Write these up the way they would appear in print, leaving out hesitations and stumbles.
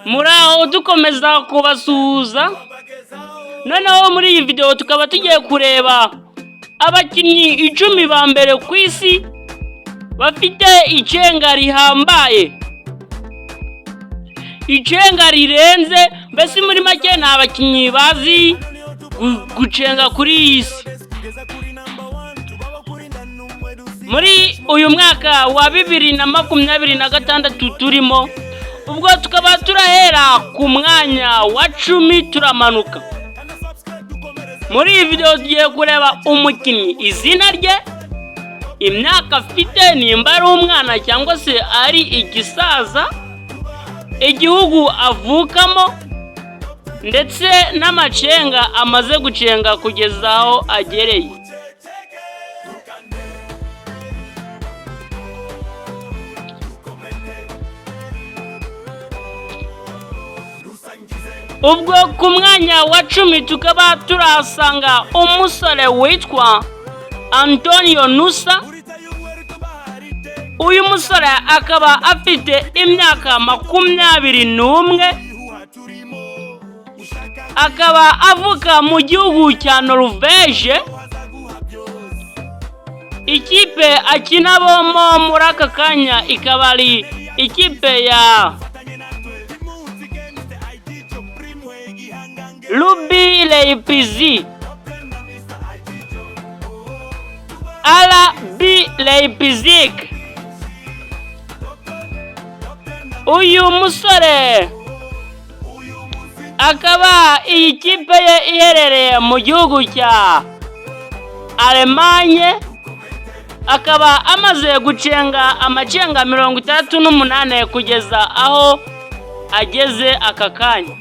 muraho dukomeza kubasuhuza. Noneho muri iyi video tukaba tugiye kureba abakinnyi 10 ba mbere ku isi bafite icenga rihambaye, icenga rirenze. Mbese muri make ni abakinnyi bazi gucenga kuri iyi si. Muri uyu mwaka wa 2026 turimo, ubwo tukaba turahera ku mwanya wa 10 turamanuka. Muri iyi video tugiye kureba umukinnyi, izina rye, imyaka afite, nimba ari umwana cyangwa se ari igisaza, igihugu avukamo, ndetse n'amacenga amaze gucenga kugeza aho agereye. Ubwo ku mwanya wa 10 tukaba turasanga umusore witwa Antonio Nusa. Uyu musore akaba afite imyaka 21, akaba avuka mu gihugu cya Norvege. Ikipe akinamo muri aka kanya ikaba ari ikipe ya RB Leipzig. Uyu musore akaba iyi kipe ye iherereye mu gihugu cya Alemanye. Akaba amaze gucenga amacenga 68 kugeza aho ageze aka kanya.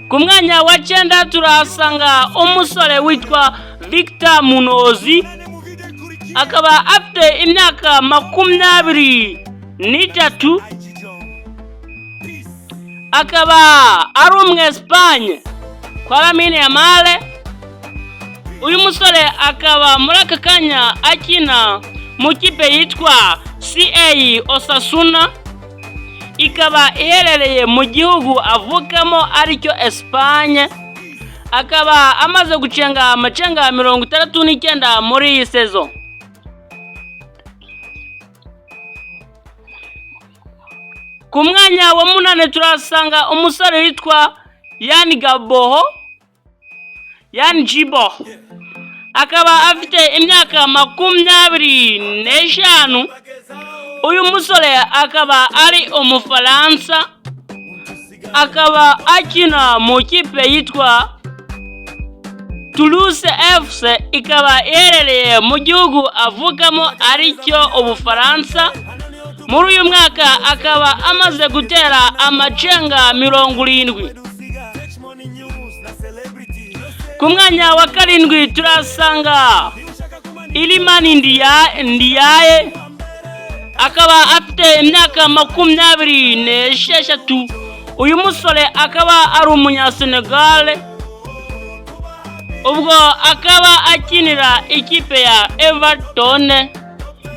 Ku mwanya wa 9 turasanga umusore witwa Victor Munozi. Akaba afite imyaka 23, akaba ari Espanye kwa Lamine Yamal. Uyu musore akaba muri aka kanya akina mu kipe yitwa CA Osasuna, ikaba iherereye mu gihugu avukamo aricyo Espanye. Akaba amaze gucenga amacenga 69 muri iyi season. Ku mwanya wa 8 turasanga umusore witwa Yan Jibo. Akaba afite imyaka 25. Uyu musore akaba ari Umufaransa. Akaba akina mu kipe yitwa Toulouse FC, ikaba iherereye mu gihugu avukamo aricyo Ubufaransa. Muri uyu mwaka akaba amaze gutera amacenga 70. Ku mwanya wa 7 turasanga Iliman Ndiaye. Akaba afite imyaka 26. Uyu musore akaba ari Umunyasenegal. Ubwo akaba akinira ikipe ya Everton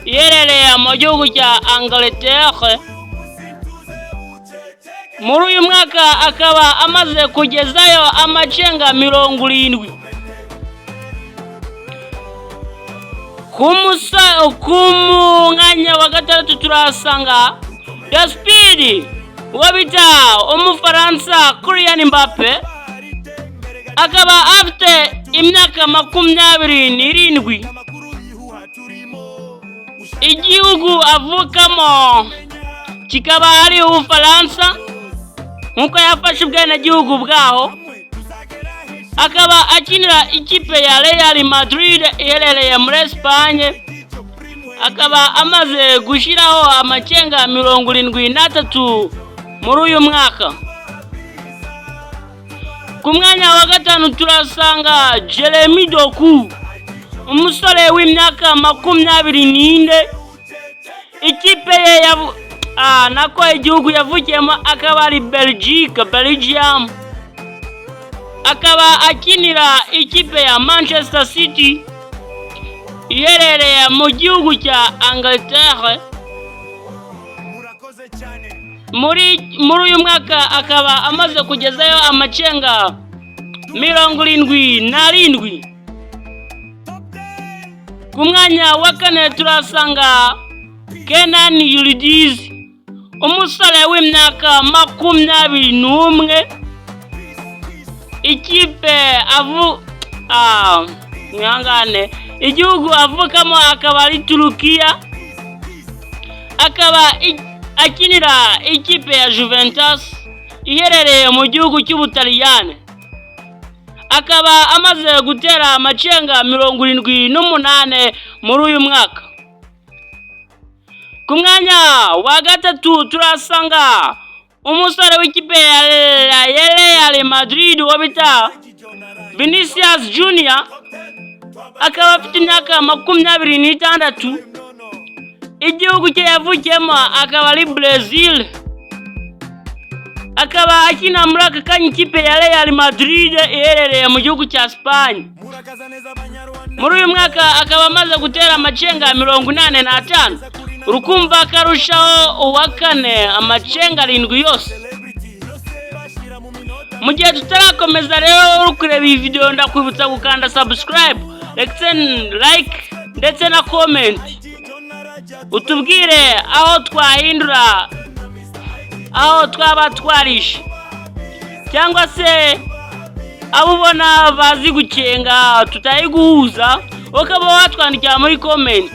iherereye mu gihugu cya Angleterre. Muri uyu mwaka akaba amaze kugezayo amacenga 70. Ku mwanya wa 3 turasanga Speed wabita Umufaransa Kylian Mbappe. Akaba afite imyaka 27. Igihugu avukamo kikaba ari Ubufaransa, nkuko yafashe ubwenegihugu bwaho. Akaba akinira ikipe ya Real Madrid iherereye muri Espanye. Akaba amaze gushiraho amacenga 73 muri uyu mwaka. Ku mwanya wa 5 turasanga Jeremy Doku, umusore w'imyaka 24. Ikipe ye nako igihugu yavukiyemo akaba ari Belgium. Akaba akinira ikipe ya Manchester City. iherereye mu gihugu cya Angleterre. Muri uyu mwaka akaba amaze kugezayo amacenga 77. Ku mwanya wa kane turasanga Kenan Yildiz, umusore w'imyaka 21. Ikipe igihugu avukamo akaba ari Turukiya, akaba akinira ikipe ya Juventus iherereye mu gihugu cy'Ubutaliyani. Akaba amaze gutera amacenga 78 muri uyu mwaka. Ku mwanya wa gatatu turasanga umusore w'ikipe ya Real Madrid wabita Vinicius Junior, akaba afite imyaka 26. Igihugu cye yavukiyemo akaba ari Brazil. Akaba akina muri aka kanya ikipe ya Real Madrid iherereye mu gihugu cya Spain. Muri uyu mwaka akaba amaze gutera amacenga 85. Urukumva karushaho uwa kane amacenga 7 yose. Mu gihe tutarakomeza rero uri kureba iyi video, ndakwibutsa gukanda subscribe, like ndetse na comment. Utubwire aho twahindura, aho twaba twarishe, cyangwa se abo ubona bazi gucenga tutayiguhuza, ukaba watwandikira muri comment.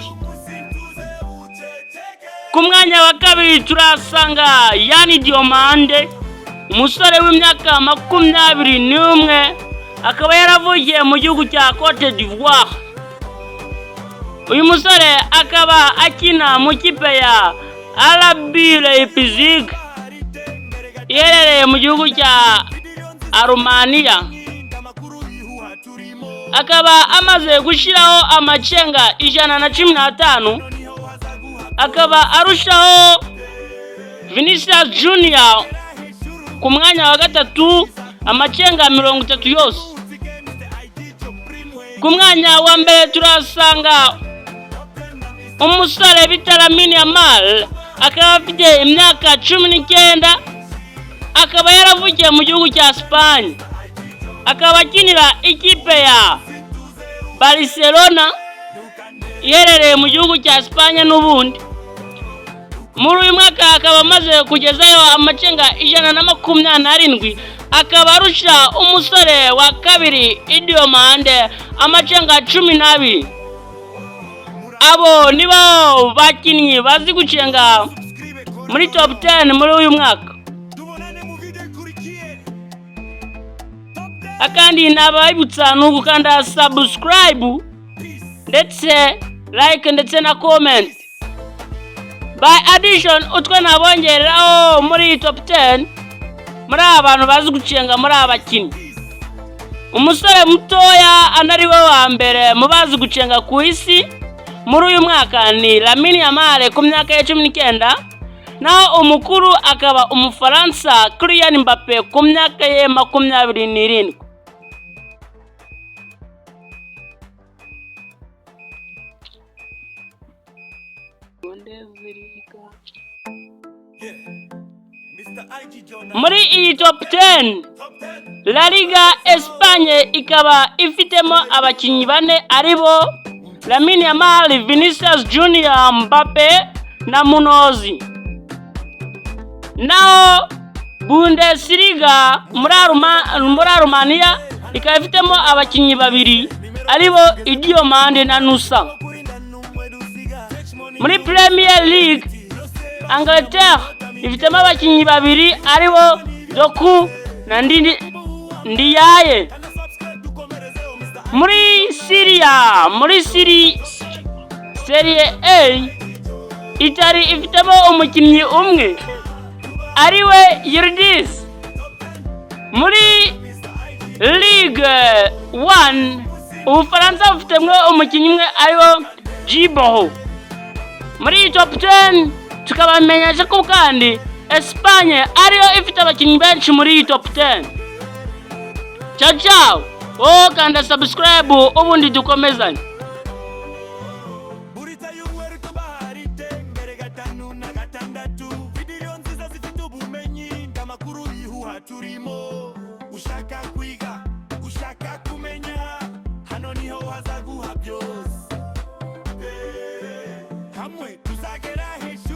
Ku mwanya wa kabiri turasanga Yani Diomande, umusore w'imyaka 21, akaba yaravukiye mu gihugu cya Cote d'Ivoire. Uyu musore akaba akina mu kipe ya DRIBBLERS iherereye mu gihugu cya Armenia. Akaba amaze gushiraho amacenga 115. Akaba arushaho Vinicius Junior ku mwanya wa gatatu amacenga 30 yose. Ku mwanya wa mbere turasanga umusore bita Lamine Yamal, akaba afite imyaka 19. Akaba yaravukiye mu gihugu cya Spain. Akaba akinira ikipe ya Barcelona iherereye mu gihugu cya Spain n'ubundi. Muri uyu mwaka akaba amaze kugezayo amacenga 127. Akaba arusha umusore wa kabiri Diomande amacenga 12. Abo nibo bakinnyi bazi gucenga muri top 10 muri uyu mwaka. Akandi nabibutsa n'ugukanda subscribe ndetse like ndetse na comment. By addition, utwe nabongereraho muri top 10 muri abantu bazi gucenga muri abakinnyi. Umusore mutoya anariwe wa mbere mu bazi gucenga ku isi muri uyu mwaka ni Lamine Yamal ku myaka ya 19, naho umukuru akaba umufaransa Kylian Mbappe ku myaka ye 27. Muri iyi top 10 La Liga Espagne ikaba ifitemo abakinnyi 4 aribo Lamine Yamal, Vinicius Junior, Mbappe na Munozi. Naho Bundesliga muri Romania ikaba ifitemo abakinnyi 2 aribo Diomande na Nusa. Muri Premier League Angleterre ifitemo abakinnyi 2 aribo Doku na Ndiaye. Muri Serie A Italy ifitemo umukinnyi umwe ariwe Yildiz. Muri Ligue 1 Ubufaransa bufitemo umukinnyi umwe ariwo DRIBBLERS. Muri top 10 tukabamenyesha ko kandi Espagne ariyo ifite abakinnyi benshi muri top 10. Ciao. Kanda subscribe ubundi dukomezanye. turimo, ushaka kwiga, ushaka kumenya, hano niho hazaguha byose. Hamwe tuzagera henshi.